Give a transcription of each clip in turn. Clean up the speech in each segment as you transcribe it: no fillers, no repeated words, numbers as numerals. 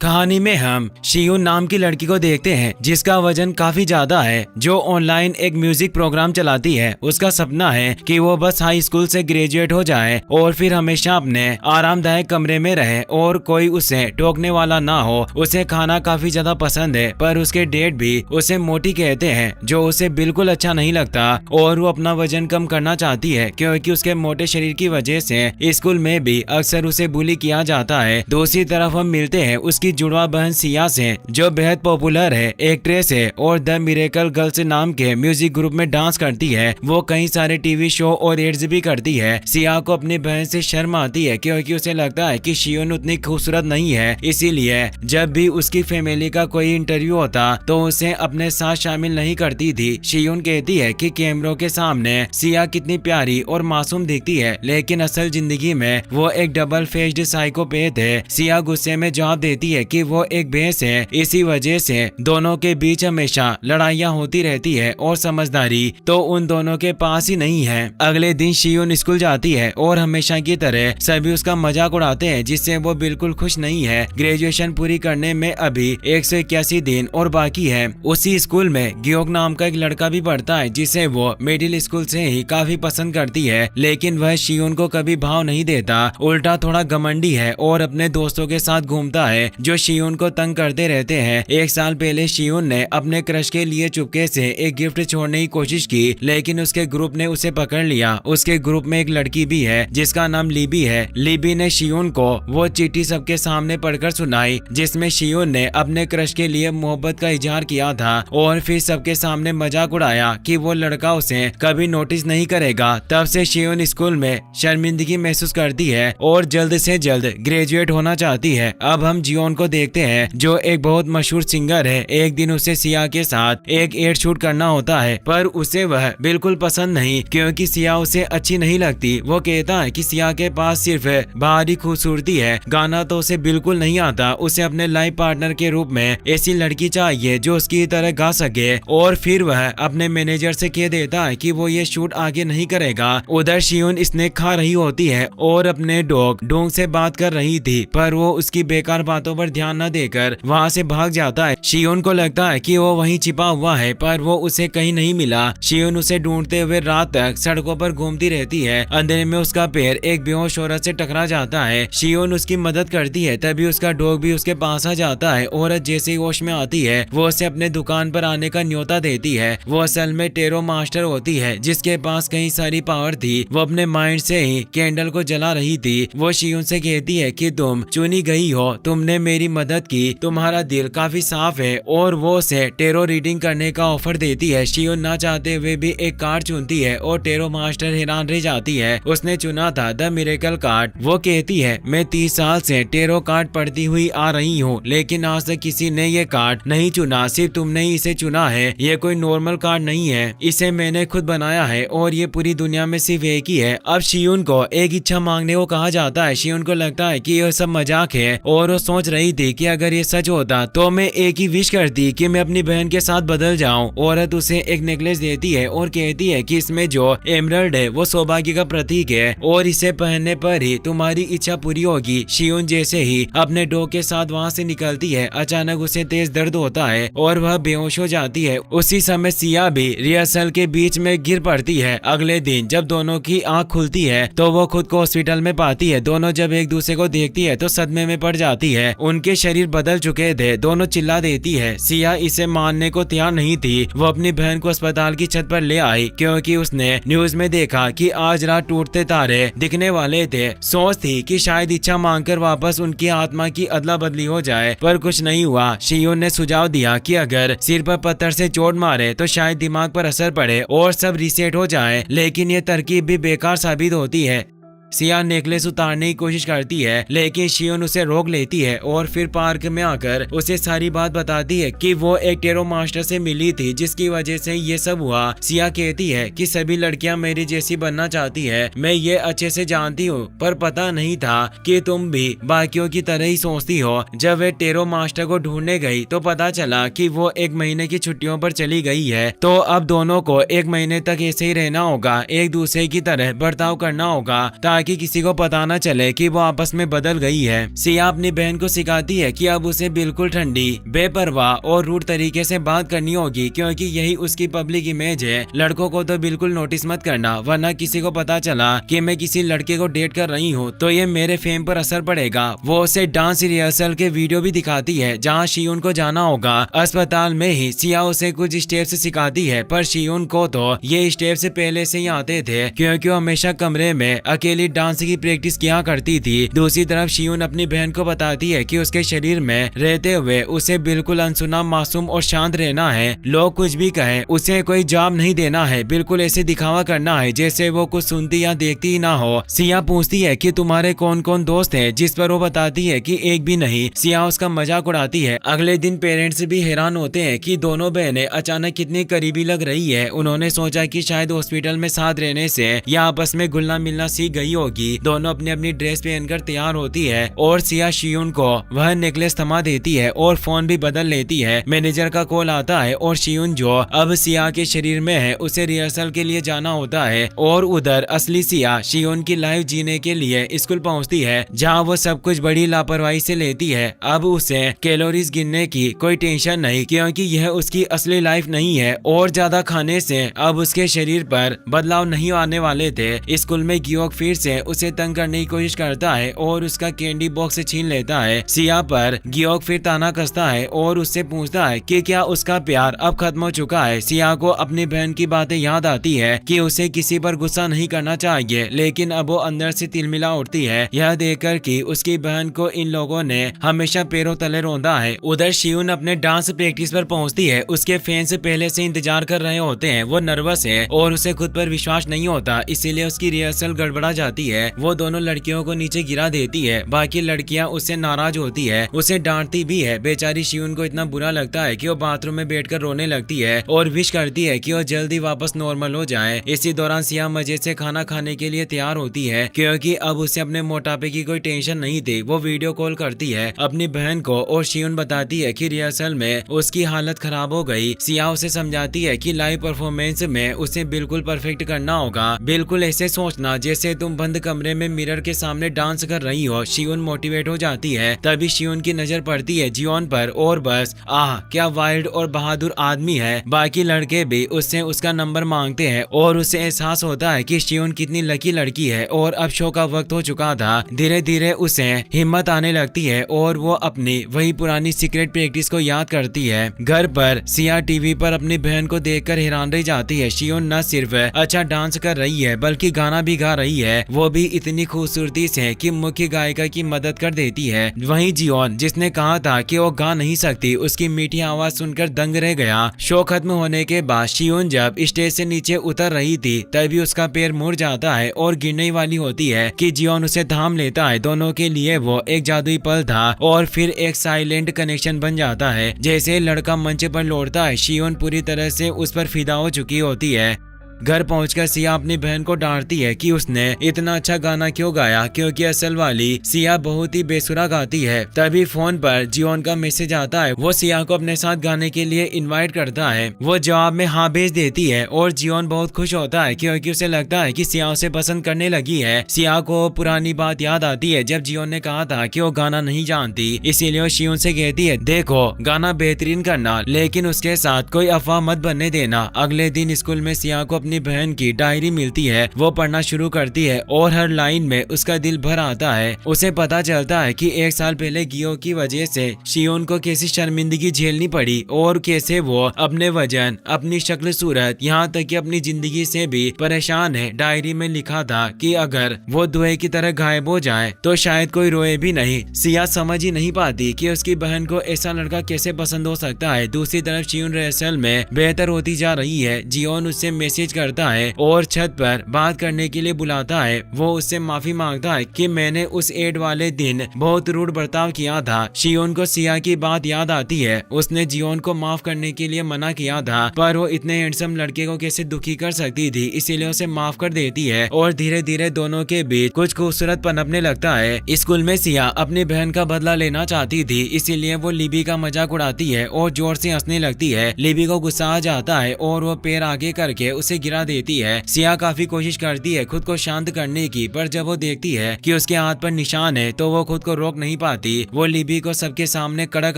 कहानी में हम शियून नाम की लड़की को देखते हैं जिसका वजन काफी ज्यादा है, जो ऑनलाइन एक म्यूजिक प्रोग्राम चलाती है। उसका सपना है कि वो बस हाई स्कूल से ग्रेजुएट हो जाए और फिर हमेशा अपने आरामदायक कमरे में रहे और कोई उसे टोकने वाला ना हो। उसे खाना काफी ज्यादा पसंद है, पर उसके डेट भी उसे मोटी कहते हैं, जो उसे बिल्कुल अच्छा नहीं लगता और वो अपना वजन कम करना चाहती है क्योंकि उसके मोटे शरीर की वजह से स्कूल में भी अक्सर उसे बुली किया जाता है। दूसरी तरफ हम मिलते हैं उसकी जुड़वा बहन सिया से, जो बेहद पॉपुलर है, एक्ट्रेस है और द मिरेकल गर्ल्स नाम के म्यूजिक ग्रुप में डांस करती है। वो कई सारे टीवी शो और एड्स भी करती है। सिया को अपनी बहन से शर्म आती है क्योंकि उसे लगता है कि शियून उतनी खूबसूरत नहीं है, इसीलिए जब भी उसकी फैमिली का कोई इंटरव्यू होता तो उसे अपने साथ शामिल नहीं करती थी। शियून कहती है कि कैमरों के सामने सिया कितनी प्यारी और मासूम दिखती है, लेकिन असल जिंदगी में वो एक डबल फेस्ड साइकोपैथ है। सिया गुस्से में जवाब देती है कि वो एक भैंस है, इसी वजह से दोनों के बीच हमेशा लड़ाइयाँ होती रहती है और समझदारी तो उन दोनों के पास ही नहीं है। अगले दिन शियून स्कूल जाती है और हमेशा की तरह सभी उसका मजाक उड़ाते हैं, जिससे वो बिल्कुल खुश नहीं है। ग्रेजुएशन पूरी करने में अभी 181 दिन और बाकी है। उसी स्कूल में ग्योक नाम का एक लड़का भी पढ़ता है, जिसे वो मिडिल स्कूल से ही काफी पसंद करती है, लेकिन वह शियून को कभी भाव नहीं देता, उल्टा थोड़ा घमंडी है और अपने दोस्तों के साथ घूमता है जो शियून को तंग करते रहते हैं। एक साल पहले शियून ने अपने क्रश के लिए चुपके से एक गिफ्ट छोड़ने की कोशिश की, लेकिन उसके ग्रुप ने उसे पकड़ लिया। उसके ग्रुप में एक लड़की भी है जिसका नाम लिबी है। लिबी ने शियून को वो चिट्ठी सबके सामने पढ़कर सुनाई जिसमें शियून ने अपने क्रश के लिए मोहब्बत का इजहार किया था और फिर सबके सामने मजाक उड़ाया कि वो लड़का उसे कभी नोटिस नहीं करेगा। तब से शियून स्कूल में शर्मिंदगी महसूस करती है और जल्द से जल्द ग्रेजुएट होना चाहती है। अब हम जियोन को देखते हैं, जो एक बहुत मशहूर सिंगर है। एक दिन उसे सिया के साथ एक एड शूट करना होता है, पर उसे वह बिल्कुल पसंद नहीं क्योंकि सिया उसे अच्छी नहीं लगती। वो कहता है कि सिया के पास सिर्फ बाहरी खूबसूरती है, गाना तो उसे बिल्कुल नहीं आता। उसे अपने लाइफ पार्टनर के रूप में ऐसी लड़की चाहिए जो उसकी तरह गा सके, और फिर वह अपने मैनेजर से कह देता है कि वो ये शूट आगे नहीं करेगा। उधर शियून स्नैक खा रही होती है और अपने डोंग से बात कर रही थी, पर वो उसकी बेकार बातों पर ध्यान न देकर वहाँ से भाग जाता है। शियून को लगता है कि वो वहीं छिपा हुआ है, पर वो उसे कहीं नहीं मिला। शियून उसे ढूंढते हुए रात तक सड़कों पर घूमती रहती है। अंधेरे में उसका पैर एक बेहोश औरत से टकरा जाता है। शियून उसकी मदद करती है, तभी उसका डॉग भी उसके पास आ जाता है। औरत जैसे ही होश में आती है वो उसे अपने दुकान पर आने का न्योता देती है। वो असल में टेरो मास्टर होती है जिसके पास कई सारी पावर थी। वो अपने माइंड से ही कैंडल को जला रही थी। वो शियून से कहती है कि तुम चुनी गई हो, तुमने मेरी मदद की, तुम्हारा दिल काफी साफ है, और वो उसे टेरो रीडिंग करने का ऑफर देती है। शियून ना चाहते हुए भी एक कार्ड चुनती है और टेरो मास्टर हैरान रह जाती है। उसने चुना था द मिरेकल कार्ड। वो कहती है, मैं 30 साल से टेरो कार्ड पढ़ती हुई आ रही हूँ, लेकिन आज तक किसी ने ये कार्ड नहीं चुना, सिर्फ तुमने ही इसे चुना है। ये कोई नॉर्मल कार्ड नहीं है, इसे मैंने खुद बनाया है और ये पूरी दुनिया में सिर्फ एक ही है। अब शियून को एक इच्छा मांगने को कहा जाता है। शियून को लगता है कि यह सब मजाक है और वो सोच रही थी कि अगर ये सच होता तो मैं एक ही विश करती कि मैं अपनी बहन के साथ बदल जाऊं। औरत उसे एक नेकलेस देती है और कहती है कि इसमें जो एमरल्ड है वो सौभाग्य का प्रतीक है और इसे पहनने पर ही तुम्हारी इच्छा पूरी होगी। शियून जैसे ही अपने डॉग के साथ वहाँ से निकलती है, अचानक उसे तेज दर्द होता है और वह बेहोश हो जाती है। उसी समय सिया भी रिहर्सल के बीच में गिर पड़ती है। अगले दिन जब दोनों की आंख खुलती है तो वो खुद को हॉस्पिटल में पाती है। दोनों जब एक दूसरे को देखती है तो सदमे में पड़ जाती है। उनके शरीर बदल चुके थे। दोनों चिल्ला देती है। सिया इसे मानने को तैयार नहीं थी। वो अपनी बहन को अस्पताल की छत पर ले आई क्योंकि उसने न्यूज में देखा कि आज रात टूटते तारे दिखने वाले थे। सोच थी कि शायद इच्छा मांगकर वापस उनकी आत्मा की अदला बदली हो जाए, पर कुछ नहीं हुआ। शियून ने सुझाव दिया कि अगर सिर पर पत्थर से चोट मारे तो शायद दिमाग पर असर पड़े और सब रीसेट हो जाए, लेकिन ये तरकीब भी बेकार साबित होती है। सिया नेकलेस उतारने की कोशिश करती है, लेकिन शियून उसे रोक लेती है और फिर पार्क में आकर उसे सारी बात बताती है कि वो एक टेरो मास्टर से मिली थी जिसकी वजह से ये सब हुआ। सिया कहती है कि सभी लड़कियां मेरी जैसी बनना चाहती है, मैं ये अच्छे से जानती हूँ, पर पता नहीं था कि तुम भी बाकियों की तरह ही सोचती हो। जब वे टेरो मास्टर को ढूंढने गई तो पता चला कि वो 1 महीने की छुट्टियों पर चली गई है। तो अब दोनों को 1 महीने तक ऐसे ही रहना होगा, एक दूसरे की तरह बर्ताव करना होगा ताकि ताकि किसी को पता न चले कि वो आपस में बदल गई है। सिया अपनी बहन को सिखाती है कि अब उसे बिल्कुल ठंडी, बेपरवाह और रूड तरीके से बात करनी होगी, क्योंकि यही उसकी पब्लिक इमेज है। लड़कों को तो बिल्कुल नोटिस मत करना, वरना किसी को पता चला कि मैं किसी लड़के को डेट कर रही हूँ तो ये मेरे फेम पर असर पड़ेगा। वो उसे डांस रिहर्सल के वीडियो भी दिखाती है जहाँ शियोन को जाना होगा। अस्पताल में ही सिया उसे कुछ स्टेप्स सिखाती है, पर शियोन को तो ये स्टेप्स पहले से ही आते थे, क्योंकि वो हमेशा कमरे में अकेली डांस की प्रैक्टिस किया करती थी। दूसरी तरफ शियोन अपनी बहन को बताती है कि उसके शरीर में रहते हुए उसे बिल्कुल अनसुना, मासूम और शांत रहना है। लोग कुछ भी कहे उसे कोई जवाब नहीं देना है, बिल्कुल ऐसे दिखावा करना है जैसे वो कुछ सुनती या देखती ही ना हो। सिया पूछती है कि तुम्हारे कौन कौन दोस्त हैं, जिस पर वो बताती है कि एक भी नहीं। सिया उसका मजाक उड़ाती है। अगले दिन पेरेंट्स भी हैरान होते हैं कि दोनों बहनें अचानक कितनी करीबी लग रही है। उन्होंने सोचा कि शायद हॉस्पिटल में साथ रहने से या आपस में घुलना मिलना सीख गई होगी। दोनों अपनी अपनी ड्रेस पहनकर तैयार होती है और सिया शियोन को वह नेकलेस थमा देती है और फोन भी बदल लेती है। मैनेजर का कॉल आता है और शियोन जो अब सिया के शरीर में है उसे रिहर्सल के लिए जाना होता है, और उधर असली सिया शियोन की लाइफ जीने के लिए स्कूल पहुंचती है, जहां वो सब कुछ बड़ी लापरवाही से लेती है। अब उसे कैलोरीज गिनने की कोई टेंशन नहीं, क्योंकि यह उसकी असली लाइफ नहीं है, और ज्यादा खाने से अब उसके शरीर पर बदलाव नहीं आने वाले थे। स्कूल में गियोक फिर से उसे तंग करने की कोशिश करता है और उसका कैंडी बॉक्स छीन लेता है। सिया पर गियोक फिर ताना कसता है और उससे पूछता है कि क्या उसका प्यार अब खत्म हो चुका है। सिया को अपनी बहन की बातें याद आती है कि उसे किसी पर गुस्सा नहीं करना चाहिए, लेकिन अब वो अंदर से तिलमिला उठती है यह देखकर कि उसकी बहन को इन लोगों ने हमेशा पैरों तले रौंदा है। उधर शियोन अपने डांस प्रैक्टिस पर पहुंचती है। उसके फैंस पहले से इंतजार कर रहे होते हैं। वो नर्वस है और उसे खुद पर विश्वास नहीं होता, इसीलिए उसकी रिहर्सल गड़बड़ा जाती है। वो दोनों लड़कियों को नीचे गिरा देती है। बाकी लड़कियां उससे नाराज होती है, उसे डांटती भी है। बेचारी शियोन को इतना बुरा लगता है कि वो बाथरूम में बैठकर रोने लगती है और विश करती है कि वो जल्दी वापस नॉर्मल हो जाए। इसी दौरान सिया मजे से खाना खाने के लिए तैयार होती है, क्योंकि अब उसे अपने मोटापे की कोई टेंशन नहीं थी। वो वीडियो कॉल करती है अपनी बहन को और शियोन बताती है कि रिहर्सल में उसकी हालत खराब हो गई। सिया उसे समझाती है कि लाइव परफॉर्मेंस में उसे बिल्कुल परफेक्ट करना होगा, बिल्कुल ऐसे सोचना जैसे तुम बंद कमरे में मिरर के सामने डांस कर रही हो। शियोन मोटिवेट हो जाती है। तभी शियोन की नजर पड़ती है जियोन पर और बस आह क्या वाइल्ड और बहादुर आदमी है। बाकी लड़के भी उससे उसका नंबर मांगते हैं और उसे एहसास होता है कि शियोन कितनी लकी लड़की है और अब शो का वक्त हो चुका था। धीरे धीरे उसे हिम्मत आने लगती है और वो अपनी वही पुरानी सीक्रेट प्रैक्टिस को याद करती है। घर पर सिया टीवी पर अपनी बहन को देखकर हैरान रह जाती है। शियोन न सिर्फ अच्छा डांस कर रही है बल्कि गाना भी गा रही है, वो भी इतनी खूबसूरती से कि मुख्य गायिका की मदद कर देती है। वहीं जियोन जिसने कहा था कि वो गा नहीं सकती, उसकी मीठी आवाज सुनकर दंग रह गया। शो खत्म होने के बाद शियोन जब स्टेज से नीचे उतर रही थी तभी उसका पैर मुड़ जाता है और गिरने वाली होती है कि जियोन उसे थाम लेता है। दोनों के लिए वो एक जादुई पल था और फिर एक साइलेंट कनेक्शन बन जाता है। जैसे लड़का मंच पर लौटता है शियोन पूरी तरह से उस पर फिदा हो चुकी होती है। घर पहुंचकर सिया अपनी बहन को डांटती है कि उसने इतना अच्छा गाना क्यों गाया, क्योंकि असल वाली सिया बहुत ही बेसुरा गाती है। तभी फोन पर जियोन का मैसेज आता है। वो सिया को अपने साथ गाने के लिए इनवाइट करता है। वो जवाब में हाँ भेज देती है और जियोन बहुत खुश होता है क्योंकि उसे लगता है कि सिया उसे पसंद करने लगी है। सिया को पुरानी बात याद आती है जब जियोन ने कहा था कि वो गाना नहीं जानती, इसीलिए वो शियोन से कहती है देखो गाना बेहतरीन करना, लेकिन उसके साथ कोई अफवाह मत बनने देना। अगले दिन स्कूल में सिया को अपनी बहन की डायरी मिलती है। वो पढ़ना शुरू करती है और हर लाइन में उसका दिल भर आता है। उसे पता चलता है कि एक साल पहले गियो की वजह से शियोन को कैसी शर्मिंदगी झेलनी पड़ी और कैसे वो अपने वजन, अपनी शक्ल सूरत, यहाँ तक कि अपनी जिंदगी से भी परेशान है। डायरी में लिखा था कि अगर वो धुएं की तरह गायब हो जाए तो शायद कोई रोए भी नहीं। सिया समझ ही नहीं पाती कि उसकी बहन को ऐसा लड़का कैसे पसंद हो सकता है। दूसरी तरफ शियोन रिहर्सल में बेहतर होती जा रही है। जियोन उससे मैसेज करता है और छत पर बात करने के लिए बुलाता है। वो उससे माफी मांगता है कि मैंने उस एड वाले दिन बहुत रूड बर्ताव किया था। शियोन को सिया की बात याद आती है। उसने जियोन को माफ करने के लिए मना किया था, पर वो इतने हैंडसम लड़के को कैसे दुखी कर सकती थी, इसीलिए उसे माफ कर देती है और धीरे धीरे दोनों के बीच कुछ खूबसूरत पनपने लगता है। स्कूल में सिया अपनी बहन का बदला लेना चाहती थी, इसीलिए वो लिबी का मजाक उड़ाती है और जोर से हंसने लगती है। लिबी को गुस्सा आ जाता है और वो पैर आगे करके उसे गिरा देती है। सिया काफी कोशिश करती है खुद को शांत करने की, पर जब वो देखती है कि उसके हाथ पर निशान है तो वो खुद को रोक नहीं पाती। वो लिबी को सबके सामने कड़क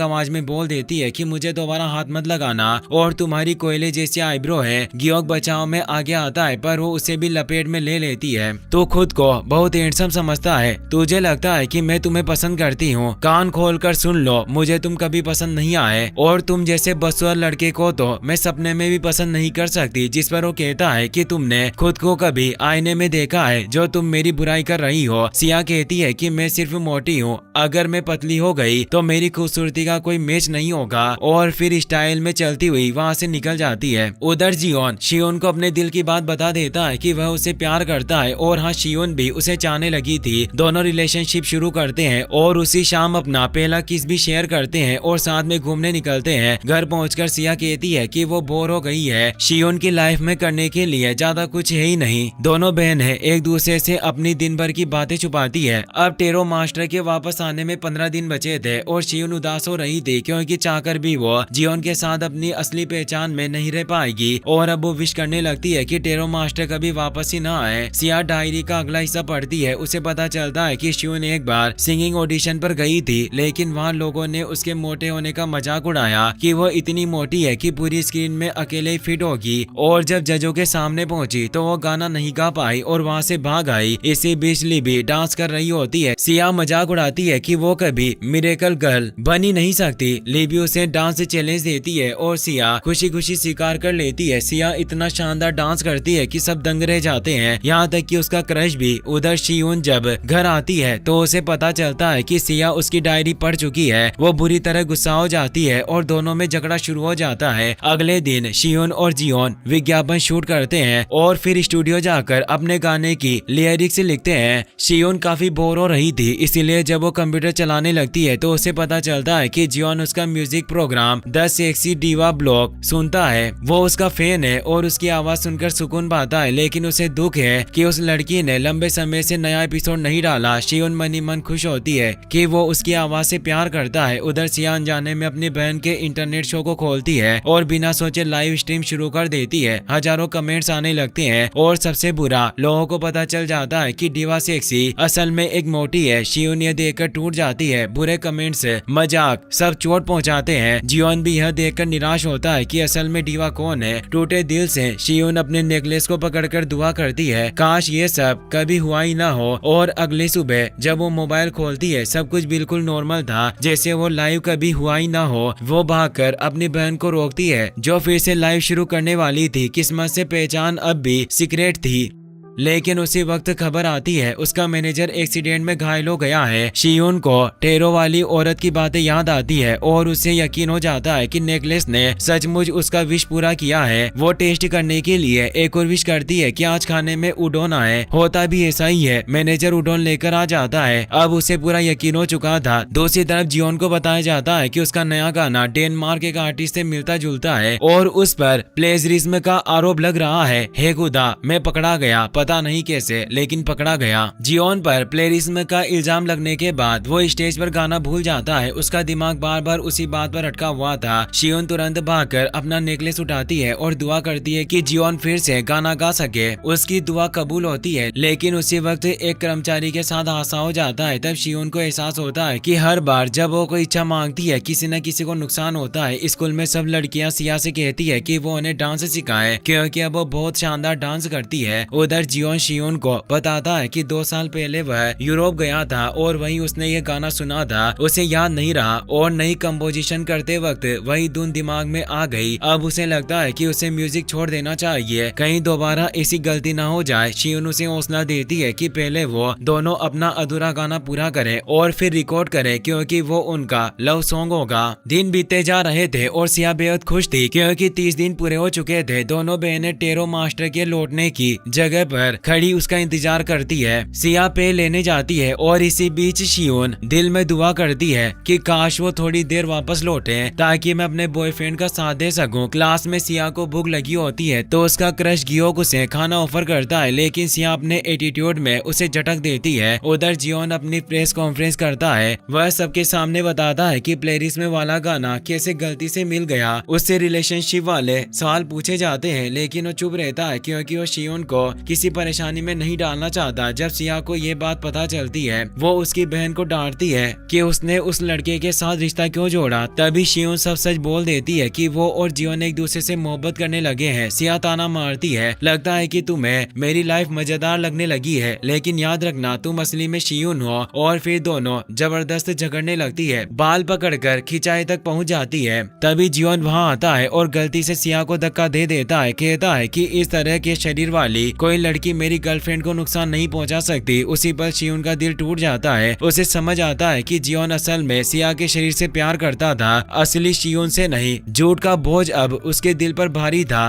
आवाज में बोल देती है कि मुझे दोबारा हाथ मत लगाना, और तुम्हारी कोयले जैसी आईब्रो है। गियोक बचाव में आगे आता है पर वो उसे भी लपेट में ले लेती है। तो खुद को बहुत हैंडसम समझता है। तुझे लगता है कि मैं तुम्हें पसंद करती हूँ, कान खोल कर सुन लो, मुझे तुम कभी पसंद नहीं आए, और तुम जैसे बदसूरत लड़के को तो मैं सपने में भी पसंद नहीं कर सकती। जिस पर वो कहता है कि तुमने खुद को कभी आईने में देखा है जो तुम मेरी बुराई कर रही हो। सिया कहती है कि मैं सिर्फ मोटी हूँ, अगर मैं पतली हो गई तो मेरी खूबसूरती का कोई मैच नहीं होगा, और फिर स्टाइल में चलती हुई वहाँ से निकल जाती है। उधर जियोन शियोन को अपने दिल की बात बता देता है कि वह उसे प्यार करता है, और हाँ शियोन भी उसे चाहने लगी थी। दोनों रिलेशनशिप शुरू करते हैं और उसी शाम अपना पहला किस भी शेयर करते हैं और साथ में घूमने निकलते हैं। घर पहुंचकर सिया कहती है कि वो बोर हो गई है, शियोन की लाइफ में करने के लिए ज्यादा कुछ है ही नहीं। दोनों बहन है एक दूसरे से अपनी दिन भर की बातें छुपाती है। अब टेरो मास्टर के वापस आने में 15 दिन बचे थे और शियोन उदास हो रही थी क्योंकि चाहकर भी वो जियोन के साथ अपनी असली पहचान में नहीं रह पाएगी, और अब वो विश करने लगती है कि टेरो मास्टर कभी वापस ही ना आए। सिया डायरी का अगला हिस्सा पढ़ती है। उसे पता चलता है कि शियोन एक बार सिंगिंग ऑडिशन पर गई थी, लेकिन वहाँ लोगों ने उसके मोटे होने का मजाक उड़ाया कि वो इतनी मोटी है कि पूरी स्क्रीन में अकेले ही फिट होगी, और जब जजों के सामने पहुंची तो वो गाना नहीं गा पाई और वहाँ से भाग आई। इसी बीच लिबी डांस कर रही होती है। सिया मजाक उड़ाती है कि वो कभी मिरेकल गर्ल बन ही नहीं सकती। लिबी उसे डांस चैलेंज देती है और सिया खुशी खुशी स्वीकार कर लेती है। सिया इतना शानदार डांस करती है कि सब दंग रह जाते हैं, यहाँ तक कि उसका क्रश भी। उधर शियोन जब घर आती है तो उसे पता चलता है कि सिया उसकी डायरी पढ़ चुकी है। वो बुरी तरह गुस्सा हो जाती है और दोनों में झगड़ा शुरू हो जाता है। अगले दिन शियोन और जियोन विज्ञापन शूट करते हैं और फिर स्टूडियो जाकर अपने गाने की लिरिक्स लिखते हैं। शियोन काफी बोर हो रही थी, इसीलिए जब वो कंप्यूटर चलाने लगती है तो उसे पता चलता है कि जियोन उसका music program the sexy diva blog सुनता है। वो उसका फैन है और उसकी आवाज सुनकर सुकून पाता है, लेकिन उसे दुख है कि उस लड़की ने लंबे समय से नया एपिसोड नहीं डाला। शियोन मनी मन खुश होती है कि वो उसकी आवाज से प्यार करता है। उधर सिया अनजाने में अपनी बहन के इंटरनेट शो को खोलती है और बिना सोचे लाइव स्ट्रीम शुरू कर देती है। हजारों कमेंट्स आने लगते हैं और सबसे बुरा लोगों को पता चल जाता है कि डिवा सेक्सी असल में एक मोटी है। शियोन ये देखकर टूट जाती है। बुरे कमेंट्स, मजाक सब चोट पहुंचाते हैं। जियोन भी यह देखकर निराश होता है कि असल में डिवा कौन है। टूटे दिल से शियोन अपने नेकलेस को पकड़कर दुआ करती है काश ये सब कभी हुआ ही ना हो। और अगली सुबह जब वो मोबाइल खोलती है सब कुछ बिल्कुल नॉर्मल था, जैसे वो लाइव कभी हुआ ही ना हो। वो भागकर अपनी बहन को रोकती है जो फिर से लाइव शुरू करने वाली थी। किस्मत से पहचान अब भी सीक्रेट थी, लेकिन उसी वक्त खबर आती है उसका मैनेजर एक्सीडेंट में घायल हो गया है। शियोन को टेरो वाली औरत की बातें याद आती है और उसे यकीन हो जाता है कि नेकलेस ने सचमुच उसका विश पूरा किया है। वो टेस्ट करने के लिए एक और विश करती है कि आज खाने में उडोन आए। होता भी ऐसा ही है, मैनेजर उडोन लेकर आ जाता है। अब उसे पूरा यकीन हो चुका था। दूसरी तरफ जियोन को बताया जाता है कि उसका नया गाना डेनमार्क एक आर्टिस्ट से मिलता जुलता है और उस पर प्लेजरिज्म का आरोप लग रहा है। हे खुदा, मैं पकड़ा गया, पता नहीं कैसे, लेकिन पकड़ा गया। जियोन पर प्लेजरिज्म का इल्जाम लगने के बाद वो स्टेज पर गाना भूल जाता है। उसका दिमाग बार बार उसी बात पर अटका हुआ था। शियोन तुरंत भागकर अपना नेकलेस उठाती है और दुआ करती है कि जियोन फिर से गाना गा सके। उसकी दुआ कबूल होती है, लेकिन उसी वक्त एक कर्मचारी के साथ हादसा हो जाता है। तब शियोन को एहसास होता है कि हर बार जब वो कोई इच्छा मांगती है किसी न किसी को नुकसान होता है। स्कूल में सब लड़कियां सिया से कहती है कि वो उन्हें डांस सिखाए क्योंकि अब वो बहुत शानदार डांस करती है। उधर जियोन शियोन को बताता है कि 2 साल पहले वह यूरोप गया था और वहीं उसने ये गाना सुना था। उसे याद नहीं रहा और नई कंपोजिशन करते वक्त वही धुन दिमाग में आ गई। अब उसे लगता है कि उसे म्यूजिक छोड़ देना चाहिए, कहीं दोबारा ऐसी गलती ना हो जाए। शियोन उसे हौसला देती है कि पहले वो दोनों अपना अधूरा गाना पूरा करें और फिर रिकॉर्ड करें क्योंकि वो उनका लव सॉन्ग होगा। दिन बीते जा रहे थे और सिया बेहद खुश थी क्योंकि 30 दिन पूरे हो चुके थे। दोनों बहनें टेरो मास्टर के लौटने की जगह पर होकर खड़ी उसका इंतजार करती है। सिया पे लेने जाती है और इसी बीच शियोन दिल में दुआ करती है कि काश वो थोड़ी देर वापस लौटे ताकि मैं अपने बॉयफ्रेंड का साथ दे सकूं। क्लास में सिया को भूख लगी होती है तो उसका क्रश गियोक उसे खाना ऑफर करता है, लेकिन सिया अपने एटीट्यूड में उसे झटक देती है। उधर जियोन अपनी प्रेस कॉन्फ्रेंस करता है। वह सबके सामने बताता है कि प्लेलिस्ट में वाला गाना कैसे गलती से मिल गया। उससे रिलेशनशिप वाले सवाल पूछे जाते हैं, लेकिन वो चुप रहता है क्योंकि वो शियोन को किसी परेशानी में नहीं डालना चाहता। जब सिया को ये बात पता चलती है वो उसकी बहन को डांटती है कि उसने उस लड़के के साथ रिश्ता क्यों जोड़ा। तभी शियोन सब सच बोल देती है कि वो और जियोन एक दूसरे से मोहब्बत करने लगे हैं। सिया ताना मारती है, लगता है कि तुम्हें मेरी लाइफ मजेदार लगने लगी है, लेकिन याद रखना तुम असली में शियोन हो। और फिर दोनों जबरदस्त झगड़ने लगती है, बाल पकड़कर खिंचाई तक पहुंच जाती है। तभी जियोन वहां आता है और गलती से सिया को धक्का दे देता है। कहता है कि इस तरह के शरीर वाली कोई लड़की मेरी गर्लफ्रेंड को नुकसान नहीं पहुंचा सकती। उसी पर शियोन का दिल टूट जाता है। उसे समझ आता है कि जियोन असल में सिया के शरीर से प्यार करता था, असली शियोन से नहीं। झूठ का बोझ अब उसके दिल पर भारी था।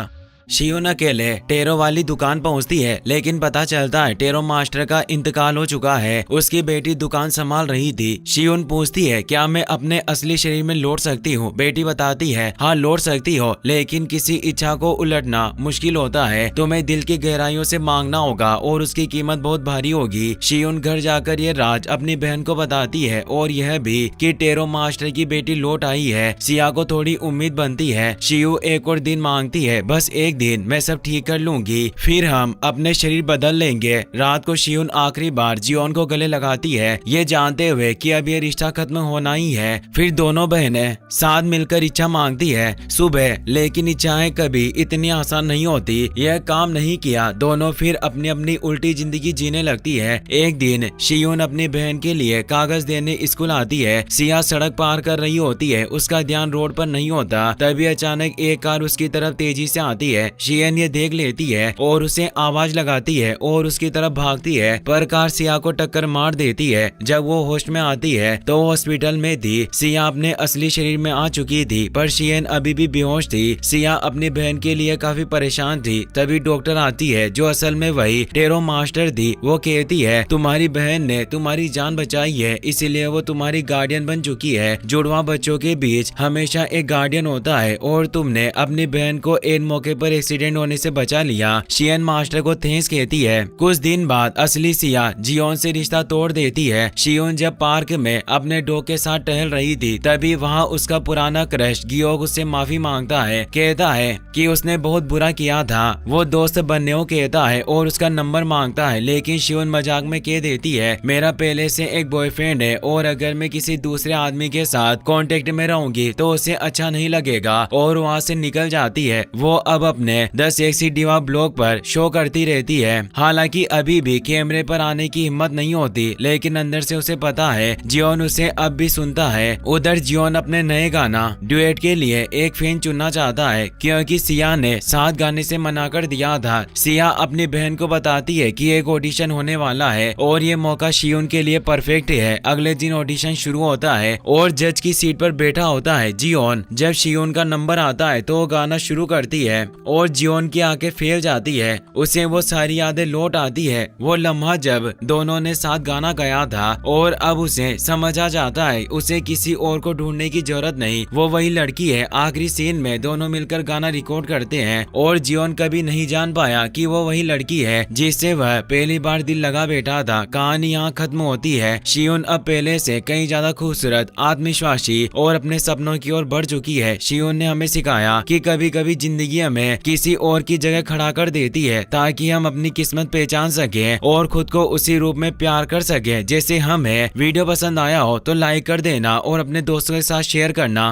शियोन अकेले टेरो वाली दुकान पहुंचती है, लेकिन पता चलता है टेरो मास्टर का इंतकाल हो चुका है। उसकी बेटी दुकान संभाल रही थी। शियोन पूछती है क्या मैं अपने असली शरीर में लौट सकती हूँ। बेटी बताती है हाँ लौट सकती हो, लेकिन किसी इच्छा को उलटना मुश्किल होता है। तुम्हें दिल की गहराइयों से मांगना होगा और उसकी कीमत बहुत भारी होगी। शियोन घर जाकर ये राज अपनी बहन को बताती है और यह भी कि टेरो मास्टर की बेटी लौट आई है। सिया को थोड़ी उम्मीद बनती है। शियू एक और दिन मांगती है, बस एक दिन मैं सब ठीक कर लूंगी, फिर हम अपने शरीर बदल लेंगे। रात को शियोन आखिरी बार जियोन को गले लगाती है, ये जानते हुए कि अब ये रिश्ता खत्म होना ही है। फिर दोनों बहनें साथ मिलकर इच्छा मांगती है सुबह, लेकिन इच्छाएं कभी इतनी आसान नहीं होती। यह काम नहीं किया। दोनों फिर अपनी अपनी उल्टी जिंदगी जीने लगती है। एक दिन शियोन अपनी बहन के लिए कागज देने स्कूल आती है। सिया सड़क पार कर रही होती है, उसका ध्यान रोड पर नहीं होता। तभी अचानक एक कार उसकी तरफ तेजी से आती है। शियन ये देख लेती है और उसे आवाज लगाती है और उसकी तरफ भागती है, पर कार सिया को टक्कर मार देती है। जब वो होश में आती है तो हॉस्पिटल में थी। सिया अपने असली शरीर में आ चुकी थी, पर शियन अभी भी बेहोश थी। सिया अपनी बहन के लिए काफी परेशान थी। तभी डॉक्टर आती है जो असल में वही टेरो मास्टर थी। वो कहती है तुम्हारी बहन ने तुम्हारी जान बचाई है, इसीलिए वो तुम्हारी गार्डियन बन चुकी है। जुड़वा बच्चों के बीच हमेशा एक गार्डियन होता है और तुमने अपनी बहन को इन मौके पर एक्सीडेंट होने से बचा लिया। शियन मास्टर को थैंक्स कहती है। कुछ दिन बाद असली सिया जियोन से रिश्ता तोड़ देती है। शियोन जब पार्क में अपने डॉग के साथ टहल रही थी, तभी वहाँ उसका पुराना क्रश गियोक उससे माफी मांगता है। कहता है कि उसने बहुत बुरा किया था। वो दोस्त बनने को कहता है और उसका नंबर मांगता है, लेकिन शियोन मजाक में कह देती है मेरा पहले से एक बॉयफ्रेंड है और अगर मैं किसी दूसरे आदमी के साथ कांटेक्ट में रहूंगी तो उसे अच्छा नहीं लगेगा, और वहाँ से निकल जाती है। वो अब अपने द सेक्सी डिवा ब्लॉग पर शो करती रहती है। हालांकि अभी भी कैमरे पर आने की हिम्मत नहीं होती, लेकिन अंदर से उसे पता है जियोन उसे अब भी सुनता है। उधर जियोन अपने नए गाना ड्यूएट के लिए एक फैन चुनना चाहता है, क्योंकि सिया ने साथ गाने से मना कर दिया था। सिया अपनी बहन को बताती है कि एक ऑडिशन होने वाला है और ये मौका शियोन के लिए परफेक्ट है। अगले दिन ऑडिशन शुरू होता है और जज की सीट पर बैठा होता है जियोन। जब शियोन का नंबर आता है तो वो गाना शुरू करती है और जियोन की आंखें फैल जाती है। उसे वो सारी यादें लौट आती है, वो लम्हा जब दोनों ने साथ गाना गाया था, और अब उसे समझ आ जाता है उसे किसी और को ढूंढने की जरूरत नहीं, वो वही लड़की है। आखिरी सीन में दोनों मिलकर गाना रिकॉर्ड करते हैं और जियोन कभी नहीं जान पाया कि वो वही लड़की है जिससे वह पहली बार दिल लगा बैठा था। कहानी यहाँ खत्म होती है। शियोन अब पहले से कहीं ज्यादा खूबसूरत, आत्मविश्वासी और अपने सपनों की ओर बढ़ चुकी है। शियोन ने हमें सिखाया कि कभी कभी जिंदगी हमें किसी और की जगह खड़ा कर देती है ताकि हम अपनी किस्मत पहचान सके और खुद को उसी रूप में प्यार कर सके जैसे हम है। वीडियो पसंद आया हो तो लाइक कर देना और अपने दोस्तों के साथ शेयर करना।